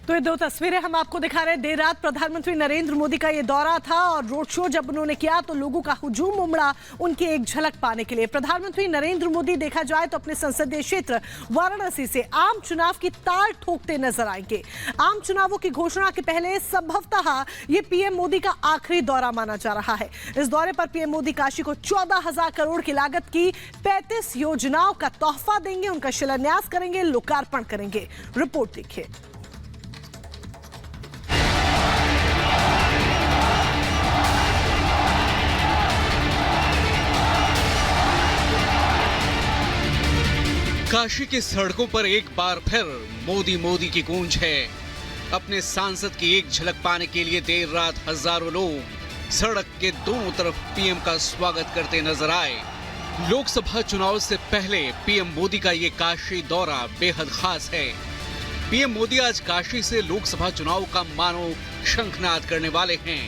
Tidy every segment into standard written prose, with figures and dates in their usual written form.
तो ये दो तस्वीरें हम आपको दिखा रहे हैं। देर रात प्रधानमंत्री नरेंद्र मोदी का ये दौरा था और रोड शो जब उन्होंने किया तो लोगों का हुजूम उमड़ा उनकी एक झलक पाने के लिए। प्रधानमंत्री नरेंद्र मोदी देखा जाए तो अपने संसदीय क्षेत्र वाराणसी से आम चुनाव की ताल ठोकते नजर आएंगे। आम चुनावों की घोषणा के पहले संभवतः ये पीएम मोदी का आखिरी दौरा माना जा रहा है। इस दौरे पर पीएम मोदी काशी को 14,000 करोड़ की लागत की 35 योजनाओं का तोहफा देंगे, उनका शिलान्यास करेंगे, लोकार्पण करेंगे। रिपोर्ट देखिए। काशी की सड़कों पर एक बार फिर मोदी मोदी की गूंज है। अपने सांसद की एक झलक पाने के लिए देर रात हजारों लोग सड़क के दोनों तरफ पीएम का स्वागत करते नजर आए। लोकसभा चुनाव से पहले पीएम मोदी का ये काशी दौरा बेहद खास है। पीएम मोदी आज काशी से लोकसभा चुनाव का मानो शंखनाद करने वाले हैं।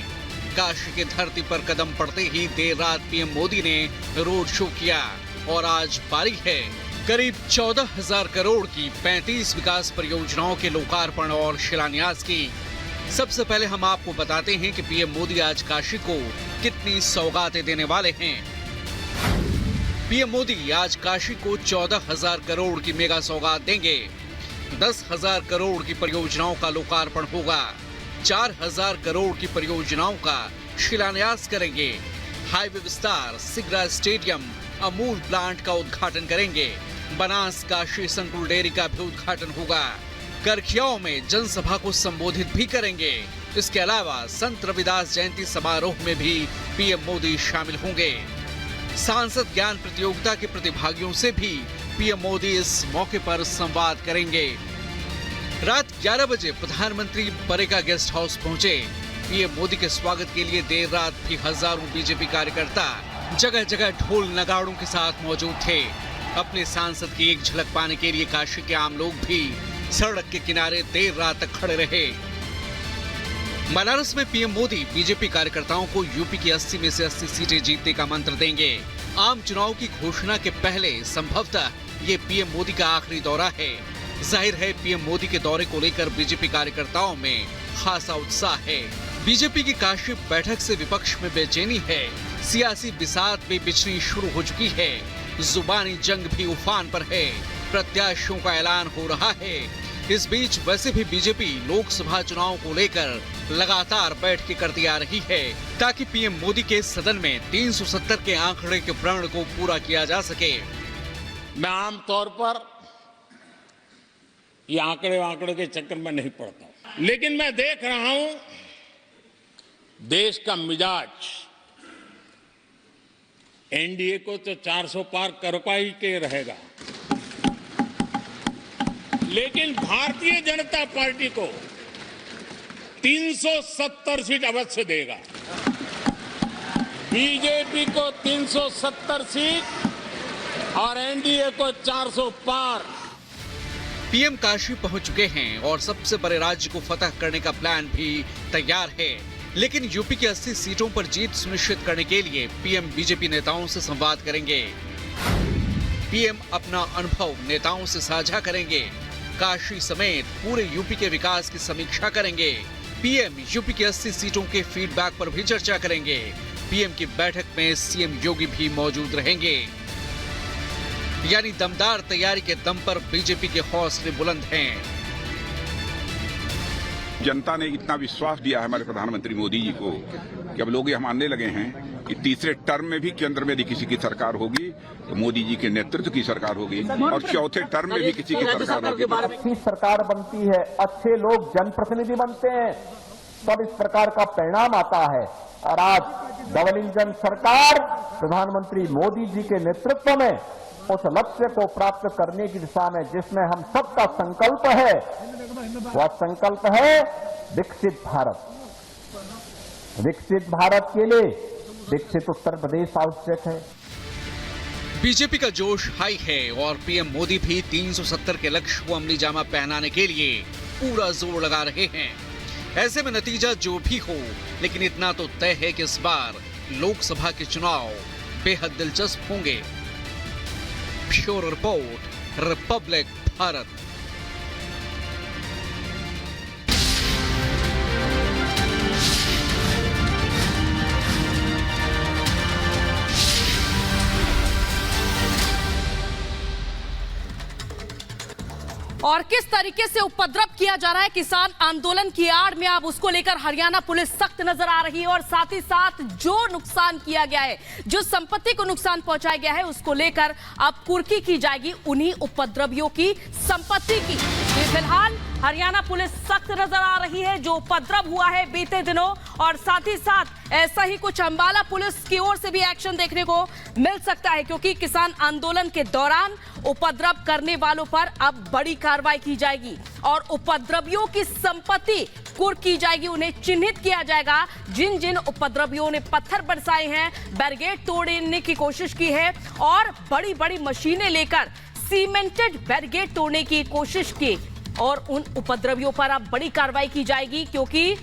काशी की धरती पर कदम पड़ते ही देर रात पीएम मोदी ने रोड शो किया और आज बारी है करीब 14,000 करोड़ की 35 विकास परियोजनाओं के लोकार्पण और शिलान्यास की। सबसे पहले हम आपको बताते हैं कि पीएम मोदी आज काशी को कितनी सौगातें देने वाले हैं। पीएम मोदी आज काशी को 14,000 करोड़ की मेगा सौगात देंगे। 10,000 करोड़ की परियोजनाओं का लोकार्पण होगा। 4,000 करोड़ की परियोजनाओं का शिलान्यास करेंगे। हाईवे विस्तार, सिगरा स्टेडियम, अमूल प्लांट का उद्घाटन करेंगे। बनास काशी संकुल डेयरी का भी उद्घाटन होगा। करखियाओं में जनसभा को संबोधित भी करेंगे। इसके अलावा संत रविदास जयंती समारोह में भी पीएम मोदी शामिल होंगे। सांसद ज्ञान प्रतियोगिता के प्रतिभागियों से भी पीएम मोदी इस मौके पर संवाद करेंगे। रात 11 बजे प्रधानमंत्री बरेगा गेस्ट हाउस पहुंचे। पीएम मोदी के स्वागत के लिए देर रात भी हजारों बीजेपी कार्यकर्ता जगह जगह ढोल नगाड़ों के साथ मौजूद थे। अपने सांसद की एक झलक पाने के लिए काशी के आम लोग भी सड़क के किनारे देर रात तक खड़े रहे। बनारस में पीएम मोदी बीजेपी कार्यकर्ताओं को यूपी की 80 में से 80 सीटें जीतने का मंत्र देंगे। आम चुनाव की घोषणा के पहले संभवतः ये पीएम मोदी का आखिरी दौरा है। जाहिर है पीएम मोदी के दौरे को लेकर बीजेपी कार्यकर्ताओं में खासा उत्साह है। बीजेपी की काशी बैठक से विपक्ष में बेचैनी है। सियासी बिसात भी बिछनी शुरू हो चुकी है। जुबानी जंग भी उफान पर है। प्रत्याशियों का ऐलान हो रहा है। इस बीच वैसे भी बीजेपी लोकसभा चुनाव को लेकर लगातार बैठकें करती आ रही है ताकि पीएम मोदी के सदन में 370 के आंकड़े के प्रण को पूरा किया जा सके। मैं आमतौर पर ये आंकड़े के चक्कर में नहीं पड़ता, लेकिन मैं देख रहा हूं देश का मिजाज एनडीए को तो 400 पार करवाई के रहेगा, लेकिन भारतीय जनता पार्टी को 370 सीट अवश्य देगा। बीजेपी को 370 सीट और एनडीए को 400 पार। पीएम काशी पहुंच चुके हैं और सबसे बड़े राज्य को फतह करने का प्लान भी तैयार है। लेकिन यूपी की 80 सीटों पर जीत सुनिश्चित करने के लिए पीएम बीजेपी नेताओं से संवाद करेंगे। पीएम अपना अनुभव नेताओं से साझा करेंगे। काशी समेत पूरे यूपी के विकास की समीक्षा करेंगे। पीएम यूपी की 80 सीटों के फीडबैक पर भी चर्चा करेंगे। पीएम की बैठक में सीएम योगी भी मौजूद रहेंगे। यानी दमदार तैयारी के दम पर बीजेपी के हौसले बुलंद हैं। जनता ने इतना विश्वास दिया है हमारे प्रधानमंत्री मोदी जी को कि अब लोग ये मानने लगे हैं कि तीसरे टर्म में भी केंद्र में यदि किसी की सरकार होगी तो मोदी जी के नेतृत्व की सरकार होगी और चौथे टर्म में भी किसी की सरकार होगी। अच्छी सरकार बनती है, अच्छे लोग जनप्रतिनिधि बनते हैं, तब इस प्रकार का परिणाम आता है। और आज डबल इंजन सरकार प्रधानमंत्री मोदी जी के नेतृत्व में उस लक्ष्य को प्राप्त करने की दिशा में जिसमें हम सबका संकल्प है, वह संकल्प है विकसित भारत। विकसित भारत के लिए विकसित उत्तर प्रदेश आवश्यक है। बीजेपी का जोश हाई है और पीएम मोदी भी 370 के लक्ष्य को अमली जामा पहनाने के लिए पूरा जोर लगा रहे हैं। ऐसे में नतीजा जो भी हो, लेकिन इतना तो तय है कि इस बार लोकसभा के चुनाव बेहद दिलचस्प होंगे। Bureau report, Republic Bharat. और किस तरीके से उपद्रव किया जा रहा है किसान आंदोलन की आड़ में, अब उसको लेकर हरियाणा पुलिस सख्त नजर आ रही है। और साथ ही साथ जो नुकसान किया गया है, जो संपत्ति को नुकसान पहुंचाया गया है, उसको लेकर अब कुर्की की जाएगी उन्हीं उपद्रवियों की संपत्ति की। फिलहाल हरियाणा पुलिस सख्त नजर आ रही है जो उपद्रव हुआ है बीते दिनों, और साथ ही साथ ऐसा ही कुछ अंबाला पुलिस की ओर से भी एक्शन देखने को मिल सकता है, क्योंकि किसान आंदोलन के दौरान उपद्रव करने वालों पर अब बड़ी कार्रवाई की जाएगी और उपद्रवियों की संपत्ति कुर्क की जाएगी। उन्हें चिन्हित किया जाएगा। जिन जिन उपद्रवियों ने पत्थर बरसाए हैं, बैरिकेड तोड़ने की कोशिश की है और बड़ी बड़ी मशीनें लेकर सीमेंटेड बैरिकेड तोड़ने की कोशिश की, और उन उपद्रवियों पर अब बड़ी कार्रवाई की जाएगी। क्योंकि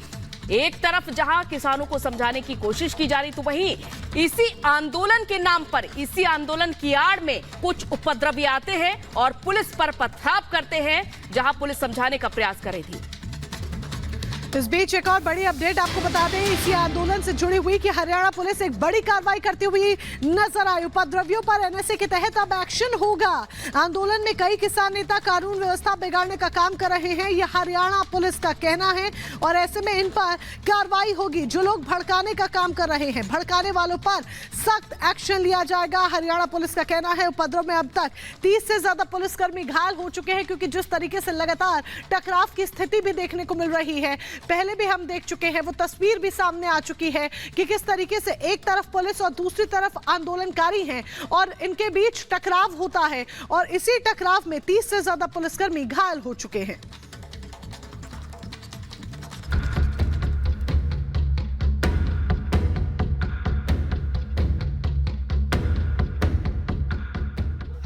एक तरफ जहां किसानों को समझाने की कोशिश की जा रही, तो वहीं इसी आंदोलन के नाम पर, इसी आंदोलन की आड़ में कुछ उपद्रवी आते हैं और पुलिस पर पथराव करते हैं, जहां पुलिस समझाने का प्रयास कर रही थी। इस बीच एक और बड़ी अपडेट आपको बता दें, इसी आंदोलन से जुड़ी हुई कि हरियाणा पुलिस एक बड़ी कार्रवाई करती हुई नजर आई। उपद्रवियों पर एनएसए के तहत अब एक्शन होगा। आंदोलन में कई किसान नेता कानून व्यवस्था बिगाड़ने का काम कर रहे हैं, यह हरियाणा पुलिस का कहना है, और ऐसे में इन पर कार्रवाई होगी। जो लोग भड़काने का काम कर रहे हैं, भड़काने वालों पर सख्त एक्शन लिया जाएगा, हरियाणा पुलिस का कहना है। उपद्रव में अब तक 30 से ज्यादा पुलिसकर्मी घायल हो चुके हैं, क्योंकि जिस तरीके से लगातार टकराव की स्थिति भी देखने को मिल रही है, पहले भी हम देख चुके हैं, वो तस्वीर भी सामने आ चुकी है कि किस तरीके से एक तरफ पुलिस और दूसरी तरफ आंदोलनकारी हैं और इनके बीच टकराव होता है, और इसी टकराव में 30 से ज्यादा पुलिसकर्मी घायल हो चुके हैं।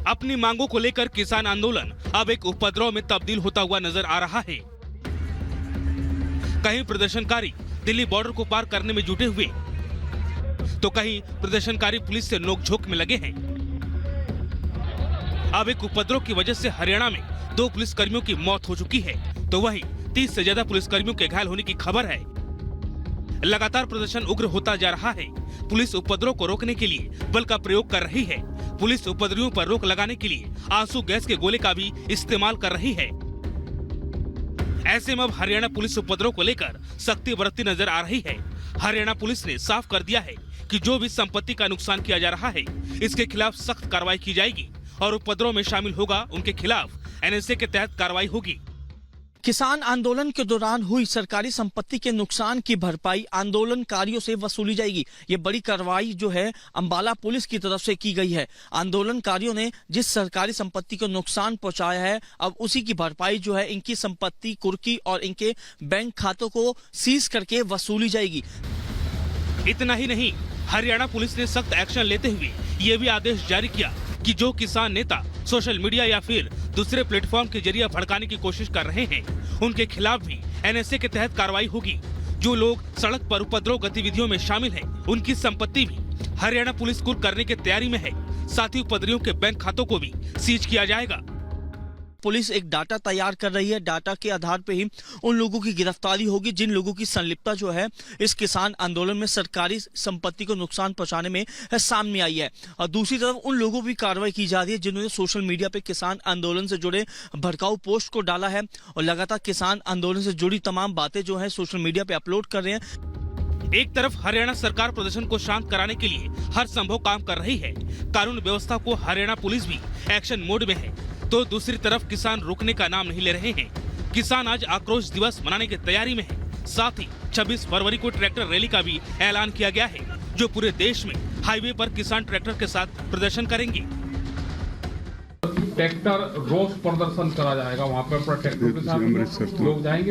अपनी मांगों को लेकर किसान आंदोलन अब एक उपद्रव में तब्दील होता हुआ नजर आ रहा है। कहीं प्रदर्शनकारी दिल्ली बॉर्डर को पार करने में जुटे हुए, तो कहीं प्रदर्शनकारी पुलिस से नोकझोंक में लगे हैं। अब एक उपद्रव की वजह से हरियाणा में 2 पुलिसकर्मियों की मौत हो चुकी है, तो वहीं 30 से ज्यादा पुलिसकर्मियों के घायल होने की खबर है। लगातार प्रदर्शन उग्र होता जा रहा है। पुलिस उपद्रव को रोकने के लिए बल का प्रयोग कर रही है। पुलिस उपद्रवियों पर रोक लगाने के लिए आंसू गैस के गोले का भी इस्तेमाल कर रही है। ऐसे में अब हरियाणा पुलिस उपद्रव को लेकर सख्ती बरतती नजर आ रही है। हरियाणा पुलिस ने साफ कर दिया है कि जो भी संपत्ति का नुकसान किया जा रहा है, इसके खिलाफ सख्त कार्रवाई की जाएगी और उपद्रव में शामिल होगा उनके खिलाफ एनएसए के तहत कार्रवाई होगी। किसान आंदोलन के दौरान हुई सरकारी संपत्ति के नुकसान की भरपाई आंदोलनकारियों से वसूली जाएगी। ये बड़ी कार्रवाई जो है अंबाला पुलिस की तरफ से की गई है। आंदोलनकारियों ने जिस सरकारी संपत्ति को नुकसान पहुंचाया है, अब उसी की भरपाई जो है इनकी संपत्ति कुर्की और इनके बैंक खातों को सीज करके वसूली जाएगी। इतना ही नहीं, हरियाणा पुलिस ने सख्त एक्शन लेते हुए ये भी आदेश जारी किया कि जो किसान नेता सोशल मीडिया या फिर दूसरे प्लेटफॉर्म के जरिए भड़काने की कोशिश कर रहे हैं, उनके खिलाफ भी एनएसए के तहत कार्रवाई होगी। जो लोग सड़क पर उपद्रव गतिविधियों में शामिल हैं, उनकी संपत्ति भी हरियाणा पुलिस कुर्क करने की तैयारी में है। साथ ही उपद्रवियों के बैंक खातों को भी सीज किया जाएगा। पुलिस एक डाटा तैयार कर रही है। डाटा के आधार पे ही उन लोगों की गिरफ्तारी होगी जिन लोगों की संलिप्तता जो है इस किसान आंदोलन में सरकारी संपत्ति को नुकसान पहुंचाने में सामने आई है। और दूसरी तरफ उन लोगों पर भी कार्रवाई की जा रही है जिन्होंने सोशल मीडिया पे किसान आंदोलन से जुड़े भड़काऊ पोस्ट को डाला है और लगातार किसान आंदोलन से जुड़ी तमाम बातें जो है सोशल मीडिया पे अपलोड कर रहे हैं। एक तरफ हरियाणा सरकार प्रदर्शन को शांत कराने के लिए हर संभव काम कर रही है। कानून व्यवस्था को हरियाणा पुलिस भी एक्शन मोड में है, तो दूसरी तरफ किसान रुकने का नाम नहीं ले रहे हैं। किसान आज आक्रोश दिवस मनाने की तैयारी में है। साथ ही 26 फरवरी को ट्रैक्टर रैली का भी ऐलान किया गया है, जो पूरे देश में हाईवे पर किसान ट्रैक्टर के साथ प्रदर्शन करेंगे। ट्रैक्टर रोष प्रदर्शन करा जाएगा, वहाँ पर ट्रैक्टर के साथ लोग जाएंगे।